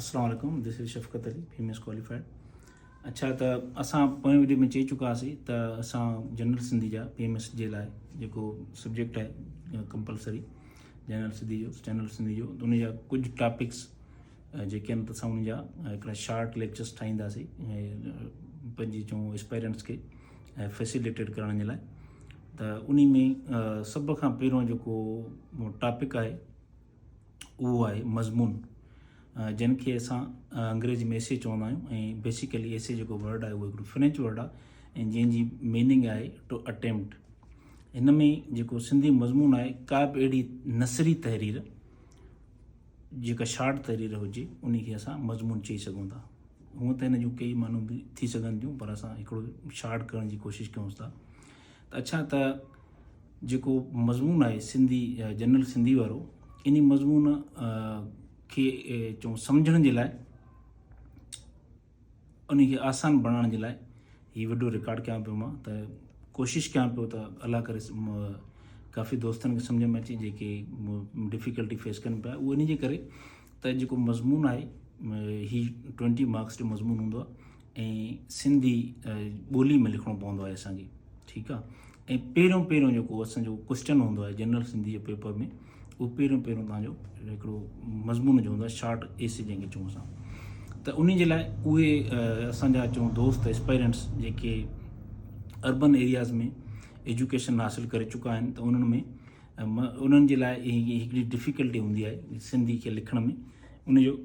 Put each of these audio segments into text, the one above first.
अस्सलाम वालेकुम, this is शफ़क़त Ali, PMS qualified. अच्छा, त असां पोएं वीडियो में चई चुका हुआसीं त असां जनरल सिंधी जा PMS जे लाइ जेको सब्जेक्ट आहे कंपलसरी जनरल सिंधी जो त उन जा कुझु टॉपिक्स जेके आहिनि त असां उन जा हिकिड़ा शार्ट लेक्चर्स ठाहींदासीं पंहिंजी चऊं एस्पायरेंट्स खे फैसिलिटेट करण जे लाइ। त उन में सभ खां पहिरियों जेको टॉपिक आहे उहो आहे मज़मून, जिनखे असां अंग्रेजी में एसे चवंदा आहियूं। ऐं बेसिकली एसे जेको वर्ड आहे उहो हिकिड़ो फ्रेंच वर्ड आहे ऐं जंहिंजी मीनिंग आहे टू अटैम्प्ट। हिन में जेको सिंधी मज़मून आहे, का बि अहिड़ी नसरी तहरीर जेका शार्ट तहरीर हुजे उन खे असां मज़मून चई सघूं था। हूअं त हिन जूं कई माण्हू बि थी सघनि थियूं, पर असां हिकिड़ो शार्ट करण जी कोशिशि कयूं था। त अच्छा, त जेको मज़मून आहे सिंधी जनरल सिंधी वारो, इन मज़मून खे चऊं सम्झण जे लाइ, उनखे आसान बणाइण जे लाइ हीअ वीडियो रिकॉर्ड कयां पियो मां। त कोशिशि कयां पियो त अलाह करे काफ़ी दोस्तनि खे सम्झ में अचे जेके डिफ़िकल्टी फेस कनि पिया। उहो इन जे करे त जेको मज़मून आहे हीअ 20 मार्क्स जो मज़मून हूंदो आहे ऐं सिंधी ॿोली में लिखिणो पवंदो आहे असांखे, ठीकु आहे। ऐं पहिरियों जेको असांजो क्वेश्चन हूंदो आहे जनरल सिंधी जे पेपर में, उहो पहिरियों तव्हांजो हिकिड़ो मज़मून जो हूंदो आहे, शार्ट एसे जंहिंखे चऊं असां। त उन जे लाइ उहे असांजा चऊं दोस्त एस्पायरेंट्स जेके अर्बन एरियाज़ में एजुकेशन हासिलु करे चुका आहिनि, त उन्हनि में उन्हनि जे लाइ हिकिड़ी डिफ़िकल्टी हूंदी आहे सिंधी खे लिखण में। उनजो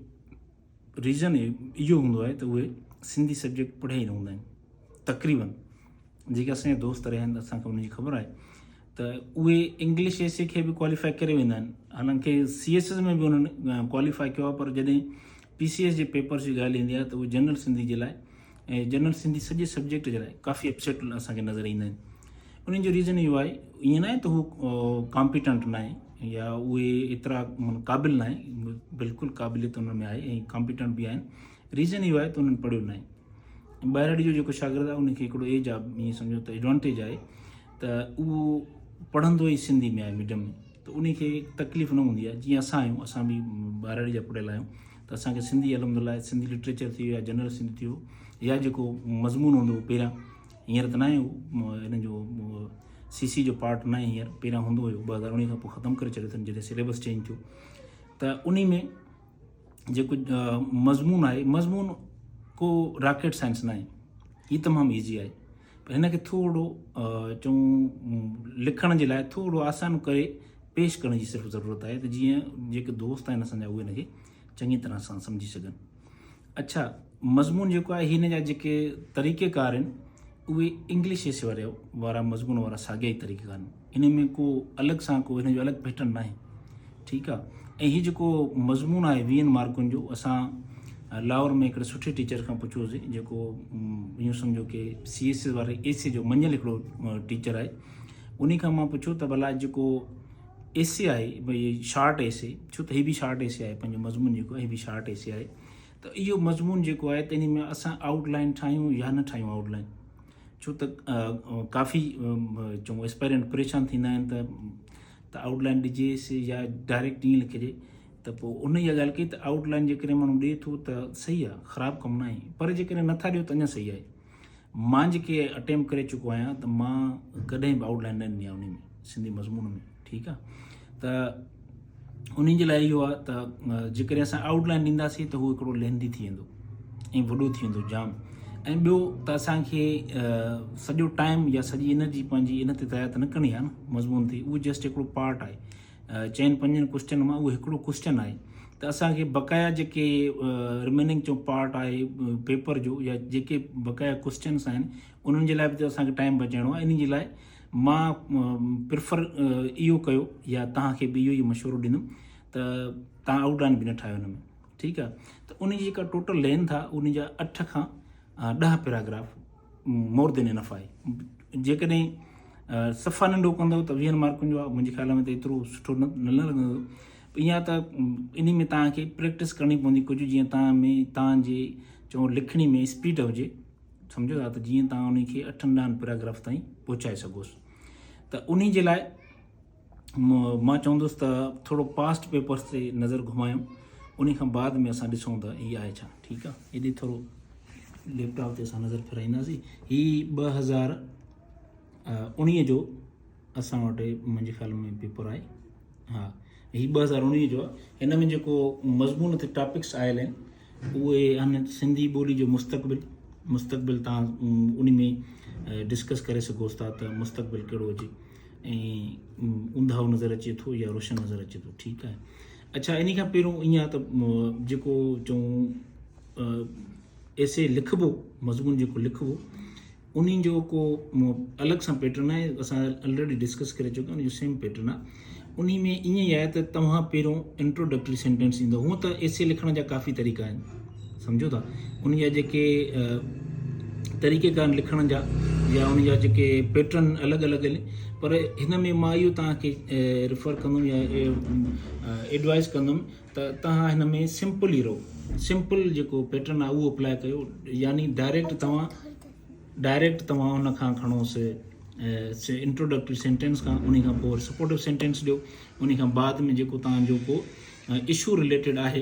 रीज़न इहो हूंदो आहे त उहे सिंधी सब्जेक्ट पढ़िया ई न हूंदा आहिनि तक़रीबन। जेके असांजा दोस्त रहिया आहिनि असांखे उनजी ख़बर आहे त उहे इंग्लिश एसे खे बि क्वालिफाई करे वेंदा आहिनि। हालांकि CSS में बि उन्हनि क्वालिफाई कयो आहे, पर जॾहिं PCS जे पेपर जी ॻाल्हि ईंदी आहे त उहे जनरल सिंधी जे लाइ ऐं जनरल सिंधी सॼे सब्जेक्ट जे लाइ काफ़ी अपसेट असांखे नज़र ईंदा आहिनि। उन्हनि जो रीज़न इहो आहे, ईअं न आहे त हू कॉम्पिटेंट न आहे या उहे एतिरा क़ाबिल न आहे, बिल्कुलु क़ाबिलियत उन्हनि में आहे ऐं कॉम्पिटेंट बि आहिनि। रीज़न इहो आहे त उन्हनि पढ़ियो न आहे। ॿाहिरि जो जेको शागिर्दु आहे उनखे हिकिड़ो एज आहे, ईअं सम्झो त एडवांटेज आहे त उहो पढ़ंदो ई सिंधी में आहे मीडियम में, त उनखे तकलीफ़ न हूंदी आहे। जीअं असां आहियूं, असां बि ॿाहिरि जा पढ़ियल आहियूं, त असांखे सिंधी अलहमदुलिल्लाह सिंधी लिटरेचर थी वियो या जनरल सिंधी थी वियो या जेको मज़मून हूंदो हो पहिरियां, हींअर त न आहे हिन जो CC जो पार्ट न आहे हींअर, पहिरियां हूंदो हुयो 2019 खां पोइ ख़तमु करे छॾियो अथनि जॾहिं सिलेबस चेंज थियो। त उन में जेको मज़मून आहे, मज़मून को रॉकेट साइंस न आहे, हीअ तमामु ईज़ी आहे, पर हिनखे थोरो चऊं लिखण जे लाइ थोरो आसान करे पेश करण जी सिर्फ़ु ज़रूरत आहे, त जीअं जेके दोस्त आहिनि असांजा उहे हिनखे चङी तरह सां सम्झी सघनि। अच्छा, मज़मून जेको आहे हिन जा जेके तरीक़ेकार आहिनि उहे इंग्लिश एसे वारा मज़मून वारा साॻिया ई तरीक़ेकार आहिनि। इन में को अलॻि सां को हिन जो अलॻि पैटर्न न आहे, ठीकु आहे। ऐं हीअ जेको मज़मून आहे 20 मार्कुनि जो, असां लाहौर में हिकिड़े सुठे टीचर खां पुछियोसीं, जेको ईअं सम्झो कि CSS वारे एसे जो मञियल हिकिड़ो टीचर आहे। उन खां मां पुछियो त भला जेको एसे आहे, भई शार्ट एसे, छो त हीअ बि शार्ट एसे आहे, पंहिंजो मज़मून जेको आहे हीअ बि शार्ट एसे आहे, त इहो मज़मून जेको आहे त इन में असां आउटलाइन ठाहियूं या न ठाहियूं आउटलाइन, छो त काफ़ी चऊं एस्पायरेंट परेशान थींदा आहिनि त आउटलाइन ॾिजेसि या डायरेक्ट ईअं लिखिजे। त पोइ उन इहा ॻाल्हि कई त आउटलाइन जेकॾहिं माण्हू ॾिए थो त सही आहे, ख़राबु कमु न आहे, पर जेकॾहिं नथा ॾियो त अञा सही आहे। मां जेके अटैम्प्ट करे चुको आहियां त मां कॾहिं बि आउटलाइन न ॾिनी आहे उन में सिंधी मज़मून में, ठीकु आहे। त उन जे लाइ इहो आहे त जेकॾहिं असां आउटलाइन ॾींदासीं त उहो हिकिड़ो लेंदी थी वेंदो ऐं वॾो थी वेंदो जाम। ऐं ॿियो त असांखे सॼो टाइम या सॼी एनर्जी पंहिंजी इन ते तयार त न करणी आहे न मज़मून ते, उहो जस्ट हिकिड़ो पार्ट आहे। चइनि 5 क्वेश्चन मां उहो हिकिड़ो क्वेश्चन आहे, त असांखे बक़ाया जेके रिमेनिंग जो पार्ट आहे पेपर जो या जेके बक़ाया क्वेश्चन्स आहिनि उन्हनि जे लाइ बि त असांखे टाइम बचाइणो आहे। इन जे लाइ मां प्रिफर इहो कयो या तव्हांखे बि इहो ई मशवरो ॾींदुमि त तव्हां आउटलाइन बि न ठाहियो हिन में, ठीकु आहे। त उन जी जेका टोटल लेंथ आहे उन जा 8 खां 10 पैराग्राफ मोर देन इनफ आहे। जेकॾहिं सफ़ा नंढो कंदव त 20 मार्कुनि जो आहे, मुंहिंजे ख़्याल में त एतिरो सुठो न लॻंदो। ईअं त इन में तव्हांखे प्रैक्टिस करणी पवंदी कुझु, जीअं तव्हांजे चऊं लिखणी में स्पीड हुजे, सम्झो था, त जीअं तव्हां उनखे 8-10 पैराग्राफ ताईं पहुचाए सघोसि। त उन जे लाइ मां चवंदुसि त थोरो पास्ट पेपर्स ते नज़र घुमायूं उन खां बाद में असां ॾिसूं त हीअ आहे छा। ठीकु आहे, हेॾे थोरो लैपटॉप ते असां नज़र फेराईंदासीं। हीअ 2019 जो असां वटि मुंहिंजे ख़्याल में पेपर आहे। हा, हीअ 2019 जो आहे। हिन में जेको मज़मून ते टॉपिक्स आयल आहिनि उहे आहिनि सिंधी ॿोली जो मुस्तक़बिल तव्हां उन में डिस्कस करे सघो था त मुस्तक़बिल कहिड़ो हुजे ऐं ऊंधाउ नज़र अचे थो या रोशन नज़र अचे थो। ठीकु आहे। अच्छा, इन खां पहिरियों ईअं आहे त जेको चऊं एसे लिखिबो, मज़मून जेको लिखिबो उन जो को अलॻि सां पैटर्न आहे। असां ऑलरेडी डिस्कस करे चुका आहियूं, जो सेम पैटर्न आहे। उन में ईअं ई आहे त तव्हां पहिरियों इंट्रोडक्टरी सेंटेंस ईंदो। हूअं त एसे लिखण जा काफ़ी तरीक़ा आहिनि, सम्झो था। उन जा जेके तरीक़ेकार लिखण जा या उन जा जेके पैटर्न अलॻि अलॻि आहिनि, पर हिन में मां इहो तव्हांखे रिफर कंदुमि या एडवाइस कंदुमि त तव्हां हिन में सिंपल ई रहो। सिंपल जेको पैटर्न आहे उहो अप्लाई कयो, यानी डायरेक्ट तव्हां हुन खां खणोसि इंट्रोडक्टरी सेंटेंस खां, उन खां पोइ सपोर्टिव सेंटेंस ॾियो। उन खां बाद में जेको तव्हांजो को इशू रिलेटेड आहे,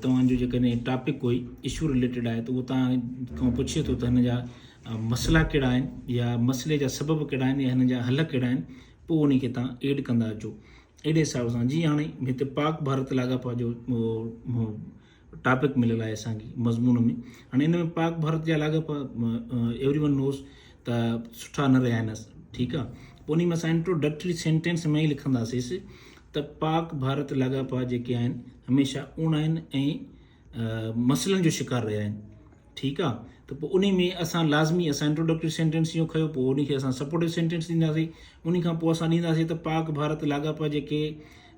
तव्हांजो जेकॾहिं टॉपिक कोई इशू रिलेटेड आहे त उहो तव्हां खां पुछे थो त हिन जा मसइला कहिड़ा आहिनि या मसइले जा सबब कहिड़ा आहिनि या हिन जा हल कहिड़ा आहिनि, पोइ उन खे तव्हां एड कंदा अचो। अहिड़े हिसाब सां जीअं हाणे हिते पाक भारत लाॻापा जो टॉपिक मिलियल आहे असांखे मज़मून में। हाणे हिन में पाक भारत जा लाॻापा एवरी वन नोज़ त सुठा न रहिया आहिनि। ठीकु आहे, पोइ उन में असां इंट्रोडक्टरी सेंटेंस में ई लिखंदासीं त पाक भारत लाॻापा जेके आहिनि हमेशह ऊण आहिनि ऐं मसइलनि जो शिकार रहिया आहिनि। ठीकु आहे, त पोइ उन में असां लाज़मी इंट्रोडक्टरी सेंटेंस इहो खयो, पोइ उन खे असां सपोर्टिव सेंटेंस ॾींदासीं। उन खां पोइ असां ॾींदासीं त पाक भारत लाॻापा जेके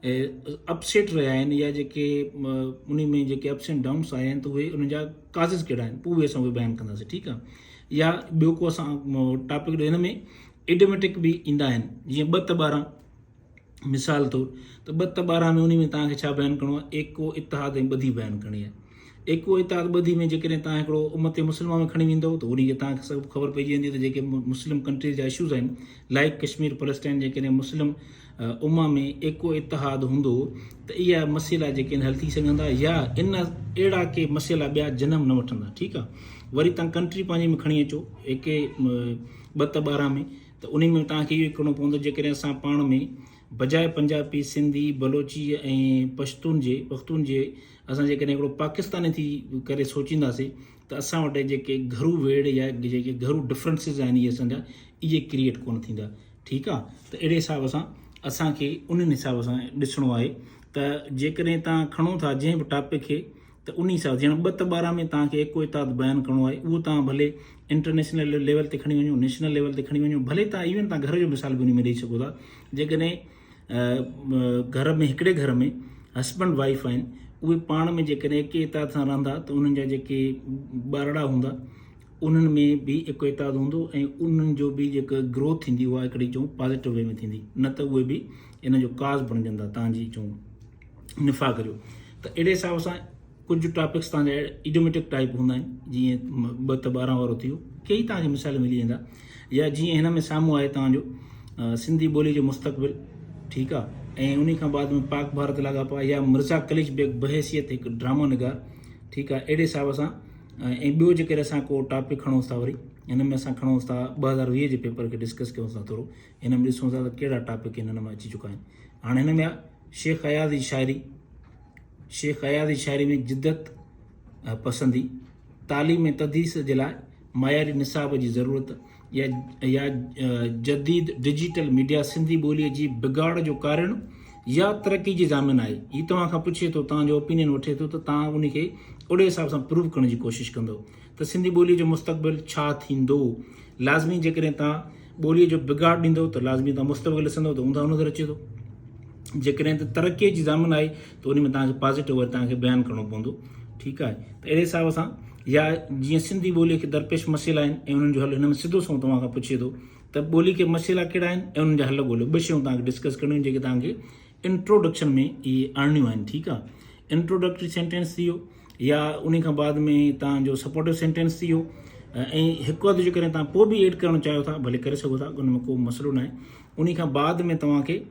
अपसेट रहिया आहिनि या जेके उन में जेके अप्स एंड डाउन्स आया आहिनि त उहे उन जा काज़िज़ कहिड़ा आहिनि, पोइ उहे असां बयानु कंदासीं। ठीकु आहे, या ॿियो को असां टॉपिक हिन में इडियोमेटिक बि ईंदा आहिनि, जीअं 2 त 12 मिसाल तौरु। त 2 त 12 में उन में तव्हांखे छा बयानु करिणो आहे, एको इतिहाद ऐं ॿधी बयानु करणी आहे। एको इतिहाद ॿधी में जेकॾहिं तव्हां हिकिड़ो उम्मत मुस्लिमा में खणी वेंदव त उन खे तव्हांखे सभु ख़बर पइजी वेंदी त जेके मुस्लिम कंट्रीज़ जा इशूज़ आहिनि लाइक कश्मीर पैलेस्टाइन, जेकॾहिं मुस्लिम उम्मा में एको इतिहाद हूंदो त इहा मसइला जेके हल थी सघंदा या इन अहिड़ा के मसइला ॿिया जनम न वठंदा। ठीकु आहे, वरी तव्हां कंट्री पंहिंजे में खणी अचो एके 2 त 12 में, त उन में तव्हांखे इहो करिणो पवंदो जेकॾहिं असां पाण में बजाए पंजाबी, सिंधी, बलोची ऐं पश्तून जे असां जेकॾहिं हिकिड़ो पाकिस्तानी थी करे सोचींदासीं त असां वटि जेके घरू वेड़ या जेके घरू डिफरेंसिस आहिनि इहे असांजा इहे क्रिएट कोन थींदा। ठीकु आहे, त अहिड़े हिसाब सां असांखे उन्हनि हिसाब सां ॾिसणो आहे त जेकॾहिं तव्हां खणो था जंहिं बि टॉपिक खे त उन हिसाब सां, ॼण 2 त 12 में तव्हांखे एको इतिहाद बयानु करिणो आहे, उहो तव्हां भले इंटरनेशनल लेवल ते खणी वञो, नेशनल लेवल ते खणी वञो, भले तव्हां इवन तव्हां घर जो मिसाल बि उन में ॾेई सघो था। जेकॾहिं घर में हिकिड़े घर में हस्बैंड वाइफ आहिनि, उहे पाण में जेकॾहिं एके इतिहाद सां रहंदा त उन्हनि जा जेके ॿारड़ा हूंदा उन्हनि में बि एको इतिहाद हूंदो ऐं उन्हनि जो बि जेका ग्रोथ थींदी उहा हिकिड़ी चऊं पॉज़िटिव वे में थींदी, न त उहे बि इन जो काज़ बणिजंदा तव्हांजी चऊं निफ़ाक़ जो। त अहिड़े हिसाब सां कुझु टॉपिक्स तव्हांजा इडियोमेटिक टाइप हूंदा आहिनि, जीअं 2 त 12 वारो थी वियो, कई तव्हांखे मिसाल मिली वेंदा। या जीअं हिन में साम्हूं आहे तव्हांजो सिंधी ॿोली जो मुस्तक़बिल। ठीकु आहे, ऐं उन खां बाद में पाक भारत लाॻापा या मिर्ज़ा कलिश बेग बहैसियत हिकु ड्रामा निगार। ठीकु आहे, अहिड़े हिसाब सां ऐं ॿियो जेकॾहिं असां को टॉपिक खणूं था, वरी हिन में असां खणूं था 2020 जे पेपर खे डिस्कस कयूं था थोरो, हिन में ॾिसूं था त कहिड़ा टॉपिक हिन में अची चुका आहिनि। हाणे हिन में आहे शेख अयाज़ जी शाइरी में जिद्दत पसंदी, तालीम ऐं तदरीस जे लाइ मयारी निसाब जी ज़रूरत या जदीद डिजिटल मीडिया सिंधी ॿोलीअ जी बिगाड़ जो कारण या तरक़ी जी ज़ामिन आहे। हीअ तव्हां खां पुछे थो, तव्हांजो ओपिनियन वठे थो, त तव्हां उन खे ओड़े हिसाब सां प्रूव करण जी कोशिशि कंदो त सिंधी ॿोलीअ जो मुस्तक़बिल छा थींदो। लाज़मी जेकॾहिं तव्हां ॿोलीअ जो बिगाड़ ॾींदव त लाज़मी तव्हां मुस्तक़बिल ॾिसंदव त ऊंधा नज़र अचे थो। जेकॾहिं त तरक़ीअ जी ज़ामिन आहे त उन में तव्हांखे पॉज़िटिव तव्हांखे बयानु करिणो पवंदो। ठीकु आहे, त अहिड़े हिसाब सां या जीअं सिंधी ॿोलीअ खे दरपेश मसइला आहिनि ऐं उन्हनि जो हल, हिन में सिधो सो तव्हां खां पुछे थो त ॿोली खे मसइला कहिड़ा आहिनि ऐं उन्हनि जा हल ॻोल्हियो। 2 शयूं तव्हांखे डिस्कस करणियूं आहिनि जेके तव्हांखे इंट्रोडक्शन में इहे आणणियूं आहिनि। ठीकु आहे, इंट्रोडक्टरी सेंटेंस थी वियो या उन खां बाद में तव्हांजो सपोर्टिव सेंटेंस थी वियो, ऐं हिकु अधु जेकॾहिं तव्हां पोइ बि एड करणु चाहियो था भले करे सघो था, उन में को मसइलो न आहे। उन खां बाद में तव्हांखे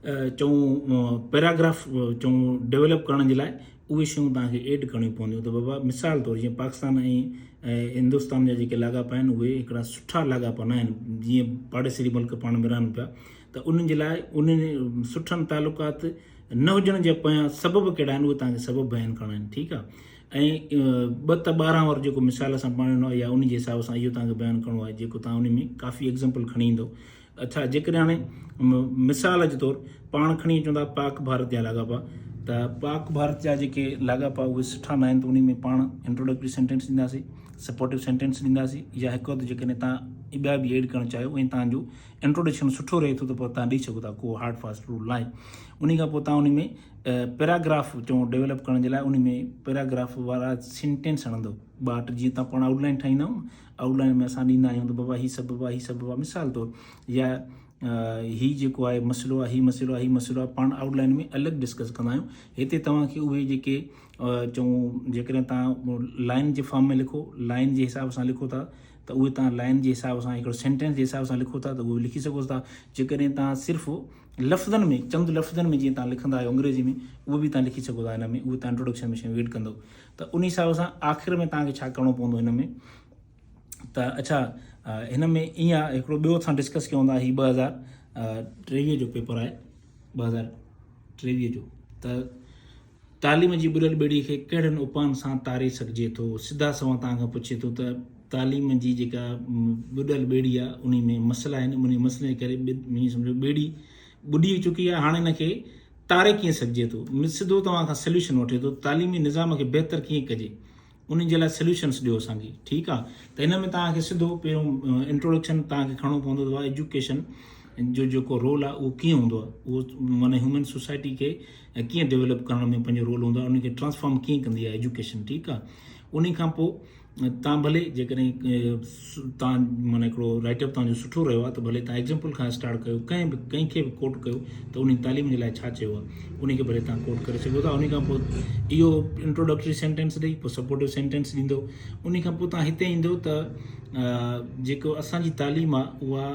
चऊं पैराग्राफ चऊं डेवलप करण जे लाइ उहे शयूं तव्हांखे एड करणियूं पवंदियूं। त बाबा मिसाल तौरु जीअं पाकिस्तान ऐं हिंदुस्तान जा जेके लाॻापा आहिनि उहे हिकिड़ा सुठा लाॻापा न आहिनि, जीअं पाड़ेसरी मुल्क पाण में रहनि पिया, त उन्हनि जे लाइ उन्हनि सुठनि तालुकात न हुजण जे पोयां सबब कहिड़ा आहिनि उहे तव्हांखे सबब बयानु करणा आहिनि, ठीकु आहे। ऐं 2 त 12 वारो जेको मिसाल सां पाण ॾिनो आहे या उन जे हिसाब सां इहो तव्हांखे बयानु करिणो आहे जेको तव्हां उन में काफ़ी एग्ज़ाम्पल खणी ईंदो। अच्छा, जेकॾहिं हाणे मिसाल जे तौरु पाण खणी अचूं था पाक भारत जा लाॻापा, त पाक भारत जा जेके लाॻापा उहे सुठा न आहिनि, त उन में पाण इंट्रोडक्टरी सेंटेंस ॾींदासीं, सपोर्टिव सेंटेंस ॾींदासीं, या हिकु वधि जेकॾहिं तव्हां ॿिया बि एड करणु चाहियो ऐं तव्हांजो इंट्रोडक्शन सुठो रहे थो त पोइ तव्हां ॾेई सघो था, को हार्ड फास्ट रूल आहे। उन खां पोइ तव्हां उन में पैराग्राफ चऊं डेवलप करण जे लाइ उन में पैराग्राफ वारा सेंटेंस हणंदो 2-8, जीअं तव्हां पाण आउटलाइन ठाहींदा आहियूं, आउटलाइन में असां ॾींदा आहियूं त बाबा हीअ सबबु आहे, हीअ सबबु आहे, मिसाल तौरु, या ही जेको आहे मसइलो आहे, ही मसइलो आहे, ही मसइलो आहे, पाण आउटलाइन में अलॻि डिस्कस कंदा आहियूं। हिते तव्हांखे उहे जेके चऊं जेकॾहिं तव्हां लाइन जे फॉर्म में लिखो, लाइन जे हिसाब सां लिखो था, त उहे तव्हां लाइन जे हिसाब सां हिकिड़ो सेंटेंस जे हिसाब सां लिखो था त उहे लिखी सघो था। जेकॾहिं तव्हां सिर्फ़ु लफ़्ज़नि में, चंद लफ़्ज़नि में जीअं तव्हां लिखंदा आहियो अंग्रेज़ी में, उहे बि तव्हां लिखी सघो था हिन में, उहे तव्हां इंट्रोडक्शन में शयूं एड कंदो। त उन हिसाब सां आख़िर में तव्हांखे छा करिणो पवंदो हिन में, त अच्छा हिन में ईअं आहे, हिकिड़ो ॿियो असां डिस्कस कयूं था, हीउ 2023 जो पेपर आहे, 2023 जो, त तालीम जी बुॾल ॿेड़ी खे कहिड़नि उपायनि सां तारे सघिजे थो। सिधा सवाल तव्हांखां पुछे थो त तालीम जी जेका बुॾल ॿेड़ी आहे उन में मसइला आहिनि, उन मसइले जे करे सम्झो ॿेड़ी ॿुॾी चुकी आहे, हाणे हिनखे तारे कीअं सघिजे थो। सिधो तव्हां खां सोल्यूशन वठे थो, तालीमी निज़ाम खे बहितर कीअं कजे, उन जे लाइ सोल्यूशन्स ॾियो असांखे, ठीकु आहे। त हिन में तव्हांखे सिधो पहिरियों इंट्रोडक्शन तव्हांखे खणणो पवंदो आहे, एजुकेशन जो जेको रोल आहे उहो कीअं हूंदो आहे, उहो माना ह्यूमन सोसाइटी खे कीअं डेवलप करण में पंहिंजो रोल हूंदो आहे, उनखे ट्रांसफॉर्म कीअं कंदी आहे एजुकेशन, ठीकु आहे। उन खां पोइ तव्हां भले जेकॾहिं तव्हां माना हिकिड़ो राइटअप तव्हांजो सुठो रहियो आहे त भले तव्हां एग्ज़ाम्पल खां स्टार्ट कयो, कंहिंखे बि कोट कयो त उन तालीम जे लाइ छा चयो आहे उनखे भले तव्हां कोट करे सघो था। उन खां पोइ इहो इंट्रोडक्टरी सेंटेंस ॾेई पोइ सपोर्टिव सेंटेंस ॾींदो। उन खां पोइ तव्हां हिते ईंदो त जेको असांजी तालीम आहे उहा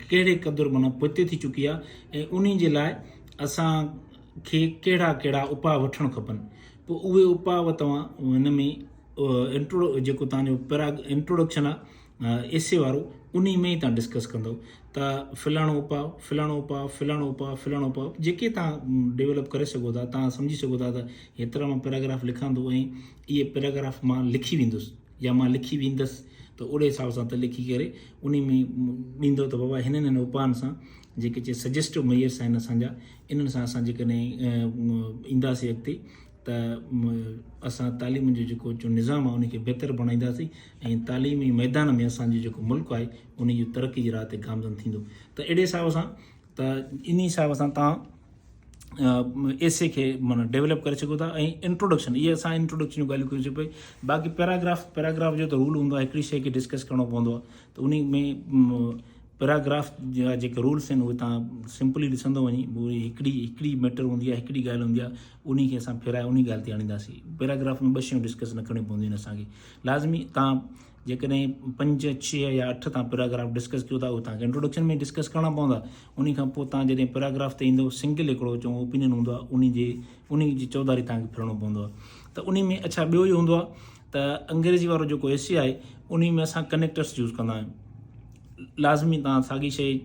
कहिड़े क़दुरु माना पुठिते थी चुकी आहे ऐं उन जे लाइ असांखे कहिड़ा कहिड़ा उपाउ वठणु खपनि। पोइ उहे उपाउ तव्हां हिन में जेको तव्हांजो इंट्रोडक्शन आहे एसे वारो, उन में ई तव्हां डिस्कस कंदव त फलाणो उपाउ, फलाणो उपाउ, फलाणो उपाउ, फलाणो उपाउ, जेके तव्हां डेवलप करे सघो था, तव्हां सम्झी सघो था त हेतिरा मां पैराग्राफ लिखां थो ऐं इहे पैराग्राफ मां लिखी वेंदुसि या मां लिखी वेंदसि, त ओड़े हिसाब सां त लिखी करे उन में ॾींदो त बाबा हिननि उपायनि सां जेके सजेस्टिव मेयर्स आहिनि असांजा, इन्हनि सां असां जेकॾहिं ईंदासीं अॻिते त असां तालीम जो जेको निज़ाम आहे उनखे बहितर बणाईंदासीं ऐं तालीमी मैदान में असांजो जेको मुल्क आहे उन जी तरक़ी जी राह ते गामज़न थींदो। त अहिड़े हिसाब सां त इन हिसाब सां तव्हां एसे खे माना डेवलप करे सघो था। ऐं इंट्रोडक्शन, इहे असां इंट्रोडक्शन जूं ॻाल्हियूं कयूं पई। बाक़ी पैराग्राफ जो त रूल हूंदो आहे, हिकिड़ी शइ खे डिस्कस करिणो पवंदो आहे, त उन में पैराग्राफ जा जेके रूल्स आहिनि उहे तव्हां सिंपली ॾिसंदो वञी, उहे हिकिड़ी मैटर हूंदी आहे, हिकिड़ी ॻाल्हि हूंदी आहे, उन खे असां फेराए उन ॻाल्हि ते आणींदासीं। पैराग्राफ में 2 शयूं डिस्कस न करणियूं पवंदियूं आहिनि असांखे। लाज़मी तव्हां जेकॾहिं 5, 6 या 8 तव्हां पैराग्राफ डिस्कस कयो था, उहे तव्हांखे इंट्रोडक्शन में डिस्कस करणा पवंदा। उन खां पोइ तव्हां जॾहिं पैराग्राफ ते ईंदो, सिंगल हिकिड़ो चऊं ओपिनियन हूंदो आहे, उन जी चौधारी तव्हांखे फिरणो पवंदो आहे। त उन में अच्छा ॿियो इहो हूंदो आहे त अंग्रेज़ी वारो जेको एसे आहे उन में असां कनेक्टर्स यूज़ कंदा आहियूं। लाज़मी तव्हां साॻी शइ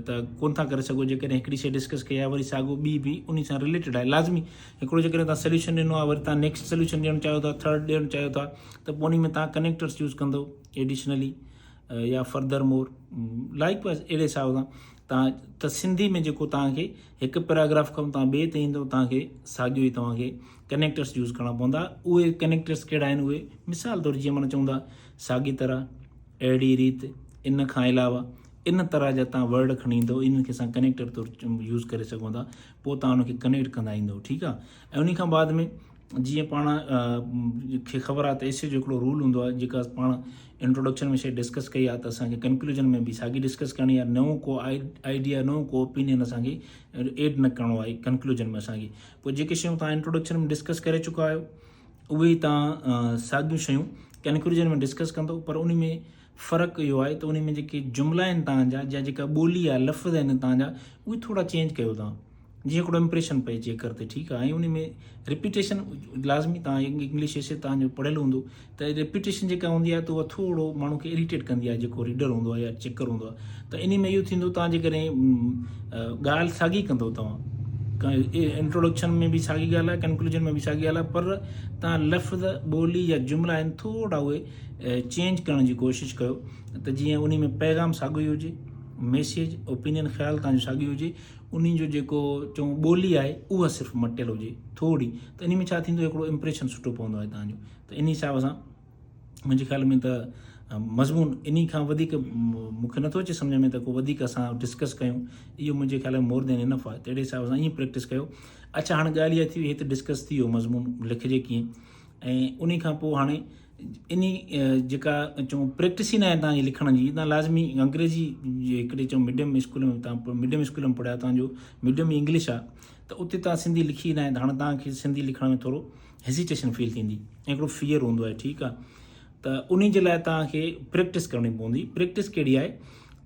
त कोन था करे सघो, जेकॾहिं हिकिड़ी शइ डिस्कस कई आहे वरी साॻियो ॿी बि उन सां रिलेटेड आहे। लाज़मी हिकिड़ो जेकॾहिं तव्हां सोल्यूशन ॾिनो आहे, वरी तव्हां नेक्स्ट सोल्यूशन ॾियणु चाहियो था, थर्ड ॾियणु चाहियो था, त पोइ उन में तव्हां कनेक्टर्स यूज़ कंदो एडिशनली या फर्दर मोर लाइक वाइज़। अहिड़े हिसाब सां तव्हां त सिंधी में जेको तव्हांखे हिकु पैराग्राफ खां तव्हां ॿिए ते ईंदो, तव्हांखे साॻियो ई तव्हांखे कनेक्टर्स यूज़ करणा पवंदा। उहे कनेक्टर्स कहिड़ा आहिनि, उहे मिसाल तौरु जीअं माना चवंदा साॻी तरह, अहिड़ी रीति, इन खां अलावा, इन तरह जा तव्हां वर्ड खणी ईंदो, इन्हनि खे असां कनेक्टर तौरु यूज़ करे सघूं था, पोइ तव्हां उनखे कनेक्ट कंदा ईंदो, ठीकु आहे। ऐं उन खां बाद में जीअं पाण खे ख़बर आहे त एसे जो हिकिड़ो रूल हूंदो आहे, जेका पाण इंट्रोडक्शन में शइ डिस्कस कई आहे त असांखे कंक्लूजन में बि साॻी डिस्कस करणी आहे। नओं को आइडिया, नओं को ओपिनियन असांखे एड न करिणो आहे कंक्लूजन में असांखे। पोइ जेके शयूं तव्हां इंट्रोडक्शन में डिस्कस करे चुका आहियो उहे तव्हां साॻियूं शयूं कंक्लूजन में डिस्कस कंदो, पर उन में फ़र्क़ु इहो आहे त उन में जेके जुमिला आहिनि तव्हांजा या जेका ॿोली आहे लफ़्ज़ आहिनि तव्हांजा उहे थोरा चेंज कयो तव्हां, जीअं हिकिड़ो इम्प्रेशन पए चेकर ते, ठीकु आहे। ऐं उन में रिपीटेशन लाज़मी, तव्हां इंग्लिश एसे तव्हांजो पढ़ियलु हूंदो त रिपीटेशन जेका हूंदी आहे त उहा थोरो माण्हू खे इरिटेट कंदी आहे, जेको रीडर हूंदो आहे या चेकर हूंदो आहे। त इन में इहो थींदो तव्हां जेकॾहिं ॻाल्हि साॻी कंदो तव्हां, इंट्रोडक्शन में बि साॻी ॻाल्हि आहे, कंक्लूजन में बि साॻी ॻाल्हि आहे, पर तव्हां लफ़्ज़ ॿोली या जुमिला आहिनि थोरा उहे चेंज करण जी कोशिशि कयो, त जीअं उन में पैगाम साॻियो ई हुजे, मैसेज ओपिनियन ख़्यालु तव्हांजो साॻियो हुजे, उन जो जेको चऊं ॿोली आहे उहा सिर्फ़ु मटियलु हुजे थोरी, त इन में छा थींदो, हिकिड़ो इम्प्रेशन सुठो पवंदो आहे तव्हांजो। त इन हिसाब सां मुंहिंजे ख़्याल में त मज़मून इन खां वधीक मूंखे नथो अचे सम्झ में त को वधीक असां डिस्कस कयूं, इहो मुंहिंजे ख़्याल में मोर देन इनफ आहे। तहिड़े हिसाब सां ईअं प्रैक्टिस कयो। अच्छा, हाणे ॻाल्हि इहा थी वई, हिते डिस्कस थी वियो मज़मून लिखिजे कीअं, ऐं उन खां पोइ हाणे इन जेका चऊं प्रैक्टिस ई न आहे तव्हांजी लिखण जी, तव्हां लाज़मी अंग्रेजी हिकिड़े चऊं मीडियम स्कूल में, तव्हां मीडियम स्कूल में पढ़िया, तव्हांजो मीडियम इंग्लिश आहे, त उते तव्हां सिंधी लिखी न आहे, हाणे तव्हांखे सिंधी लिखण में थोरो हेजिटेशन फील थींदी ऐं हिकिड़ो फियर हूंदो आहे, ठीकु आहे। त उन जे लाइ तव्हांखे प्रैक्टिस करणी पवंदी। प्रैक्टिस कहिड़ी आहे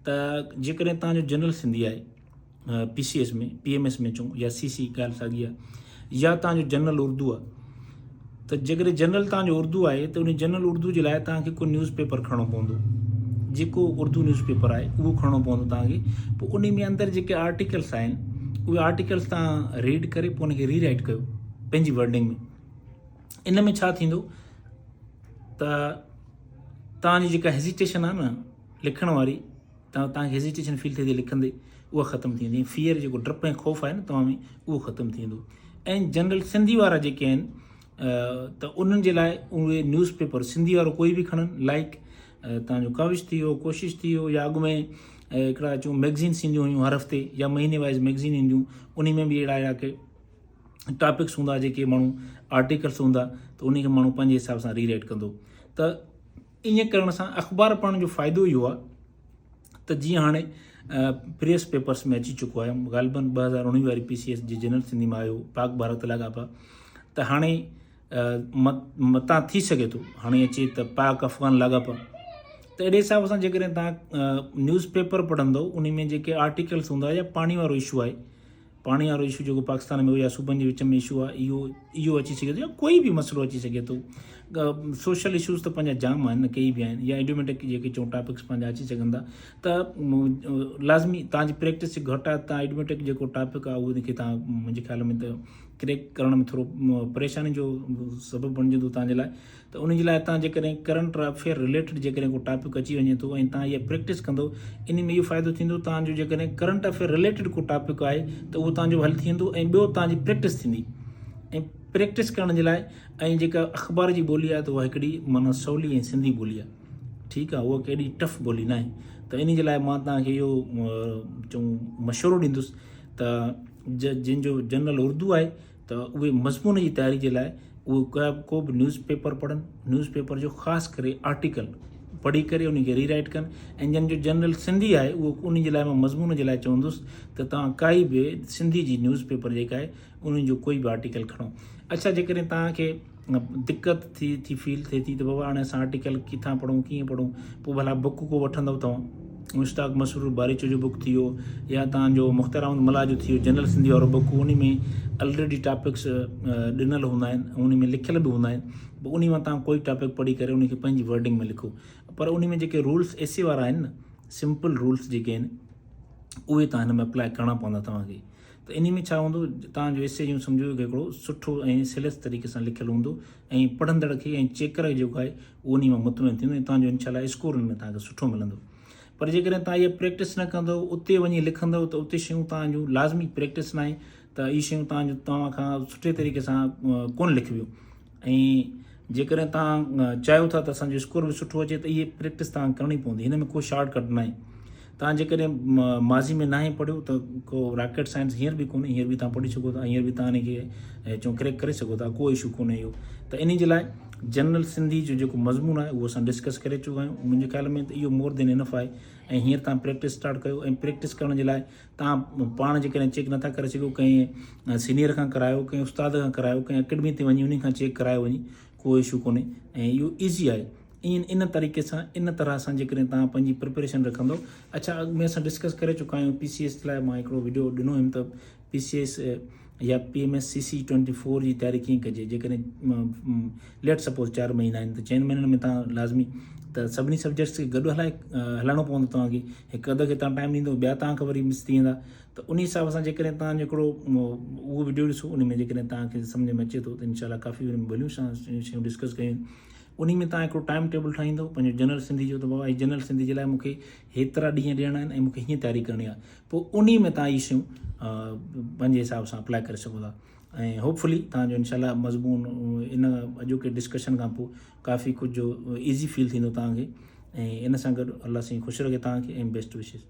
त जेकॾहिं तव्हांजो जनरल सिंधी आहे PCS में, PMS में चऊं, या CC ॻाल्हि साॻी आहे, या तव्हांजो जनरल उर्दू आहे, त जेकॾहिं जनरल तव्हांजो उर्दू आहे त उन जनरल उर्दू जे लाइ तव्हांखे को न्यूज़ पेपर खणणो पवंदो, जेको उर्दू न्यूज़ पेपर आहे उहो खणणो पवंदो तव्हांखे। पोइ उन में अंदरि जेके आर्टिकल्स आहिनि उहे आर्टिकल्स तव्हां रीड करे पोइ उनखे रीराइट कयो पंहिंजी वर्डिंग में। इन में छा थींदो त तव्हांजी जेका हेजिटेशन आहे न लिखण वारी, तव्हांखे हेजिटेशन फील थिए थी लिखंदे, उहा ख़तमु थी वेंदी। फियर जेको डपु ऐं ख़ौफ़ आहे न तव्हां में, उहो ख़तमु थी वेंदो। ऐं जनरल सिंधी वारा जेके आहिनि त उन्हनि जे लाइ उहे न्यूज़ पेपर सिंधी वारो कोई बि खणनि, लाइक तव्हांजो काविश थी वियो, कोशिश थी वियो, या अॻु में हिकिड़ा चऊं मैगज़ीन्स ईंदियूं हुयूं हर हफ़्ते या महीने वाइज़ मैगज़ीन ईंदियूं, उन में बि अहिड़ा के टॉपिक्स हूंदा जेके माण्हू आर्टिकल्स हूंदा, त उन खे माण्हू पंहिंजे हिसाब सां रीराइट कंदो। त ईअं करण सां अख़बार पढ़ण जो फ़ाइदो इहो आहे त जीअं हाणे प्रेस पेपर्स में अची चुको आहे, ग़ालिबन 2019 वारी PCS जी जनरल सिंधी में आयो, पाक भारत लाॻापा, त हाणे मतां थी सघे थो हाणे अचे त पाक अफ़गान लाॻापा। त अहिड़े हिसाब सां जेकॾहिं तव्हां न्यूज़ पेपर पढ़ंदव, उन में जेके आर्टिकल्स हूंदा, या पाणी वारो इशू आहे, पाणी वारो इशू जेको पाकिस्तान में हो या सूबनि जे विच में इशू आहे, इहो अची सघे थो, या कोई बि मसइलो अची सघे थो। सोशल इशूज़ त पंहिंजा जाम आहिनि न, कई बि आहिनि, या एडियोमेटिक जेके चऊं टॉपिक्स पंहिंजा अची सघनि था। त लाज़मी तव्हांजी प्रैक्टिस घटि आहे, तव्हां एडियोमेटिक जेको टॉपिक आहे उनखे तव्हां मुंहिंजे ख़्याल में त क्रैक करण में थोरो परेशानी जो सबबु बणिजंदो तव्हांजे लाइ। त उन जे लाइ तव्हां जेकॾहिं करंट अफेयर रिलेटेड जेकॾहिं को टॉपिक अची वञे थो ऐं तव्हां इहा प्रैक्टिस कंदो, इन में इहो फ़ाइदो थींदो तव्हांजो जेकॾहिं करंट अफेयर रिलेटेड को टॉपिक आहे त उहो तव्हांजो हल थी वेंदो, ऐं ॿियो तव्हांजी प्रैक्टिस थींदी। ऐं प्रैक्टिस करण जे लाइ ऐं जेका अख़बार जी ॿोली आहे त उहा हिकिड़ी माना सवली ऐं सिंधी ॿोली आहे, ठीकु आहे, उहा कहिड़ी टफ ॿोली न आहे। त इन जे लाइ मां तव्हांखे इहो चऊं मशवरो ॾींदुसि त जंहिंजो जनरल उर्दू आहे त उहे मज़मून जी तयारी जे लाइ उहो को बि न्यूज़ पेपर पढ़नि, न्यूज़ पेपर जो ख़ासि करे आर्टिकल पढ़ी करे उनखे रीराइट कनि। ऐं जंहिंजो जनरल सिंधी आहे उहो उन जे लाइ मां मज़मून जे लाइ चवंदुसि त तव्हां काई बि सिंधी जी न्यूज़ पेपर जेका आहे उन जो कोई बि आर्टिकल खणो। अच्छा, जेकॾहिं तव्हांखे दिक़त थी फील थिए थी त बाबा हाणे असां आर्टिकल किथां पढ़ूं, कीअं पढ़ूं, पोइ भला बुक को वठंदव तव्हां, मुश्ताक मसरूर बारीचो जो बुक थी वियो, या तव्हांजो मुख़्तार अहमद मल्हाह जो थी वियो जनरल सिंधी वारो बुक, उन में ऑलरेडी टॉपिक्स ॾिनल हूंदा आहिनि, उन में लिखियल बि हूंदा आहिनि। पोइ उन मां तव्हां कोई टॉपिक पढ़ी करे उनखे पंहिंजी वर्डिंग में लिखो। पर उन में जेके रूल्स एसे वारा आहिनि न, सिंपल रूल्स जेके आहिनि, उहे तव्हां हिन में अप्लाई करणा पवंदा तव्हांखे। त इन में छा हूंदो, तव्हांजो एसे जो सम्झो हिकिड़ो सुठो ऐं सलस तरीक़े सां लिखियलु हूंदो, ऐं पढ़ंदड़ खे ऐं चेकर जेको आहे उहो उन मां मुतमिन थींदो, ऐं तव्हांजो इनशाला स्कोर उन में तव्हांखे सुठो मिलंदो। पर जेकॾहिं तव्हां इहा प्रैक्टिस न कंदव, उते वञी लिखंदव, त उते शयूं तव्हांजूं लाज़मी प्रैक्टिस न आहे त इहे शयूं तव्हां खां सुठे तरीक़े सां कोन लिखबियूं। ऐं जेकॾहिं तव्हां चाहियो था त असांजो स्कोर बि सुठो अचे, त इहे प्रैक्टिस तव्हां करणी पवंदी। हिन में को शॉर्टकट न आहे। तव्हां जेकॾहिं माज़ी में नाहे पढ़ियो त को रॉकेट साइंस हींअर बि कोन्हे, हींअर बि तव्हां पढ़ी सघो था, हींअर बि तव्हां हिनखे चऊं क्रैक करे सघो था, को इशू कोन्हे इहो। त इन जे लाइ जनरल सिंधी जो जेको मज़मून आहे उहो असां डिस्कस करे चुका आहियूं। मुंहिंजे ख़्याल में त इहो मोर देन इनफ आहे। ऐं हींअर तव्हां प्रैक्टिस स्टार्ट कयो, ऐं प्रैक्टिस करण जे लाइ तव्हां पाण जेकॾहिं चेक नथा करे सघो, कंहिं सीनियर खां करायो, कंहिं उस्ताद खां करायो, कंहिं अकेडमी ते वञी उन खां चेक करायो वञी, को इशू कोन्हे। ऐं इहो ईज़ी आहे, इन तरीक़े सां इन तरह सां जेकॾहिं तव्हां पंहिंजी प्रिपरेशन रखंदो। अच्छा, अॻु में असां डिस्कस करे चुका आहियूं PCS लाइ मां हिकिड़ो वीडियो ॾिनो हुयुमि त PCS या PMSCC 24 जी तयारी कीअं कजे। जेकॾहिं लेट सपोज़ 4 महीना आहिनि त 4 महीननि में तव्हां लाज़मी त सभिनी सब्जेक्ट्स खे गॾु हलाइणो पवंदो तव्हांखे। हिकु अधु खे तव्हां टाइम ॾींदो, ॿिया तव्हांखे वरी मिस थी वेंदा। त उन हिसाब सां जेकॾहिं तव्हां हिकिड़ो उहो वीडियो ॾिसो, उन में जेकॾहिं तव्हांखे सम्झ में अचे थो त इनशाला काफ़ी भलियूं शयूं डिस्कस कयूं। उन में तव्हां हिकिड़ो टाइम टेबल ठाहींदो पंहिंजो जनरल सिंधी जो, त बाबा हीअ जनरल सिंधी जे लाइ मूंखे हेतिरा ॾींहं ॾियणा आहिनि ऐं मूंखे हीअं तयारी करणी आहे। पोइ उन में तव्हां इहे शयूं पंहिंजे हिसाब सां अप्लाई करे सघो था ऐं होपफुली तव्हांजो इनशाला मज़मून इन अॼोके डिस्कशन खां पोइ काफ़ी कुझु ईज़ी फील थींदो तव्हांखे। ऐं इन सां गॾु अल्लाह साईं ख़ुशि रखे तव्हांखे ऐं बेस्ट विशिस।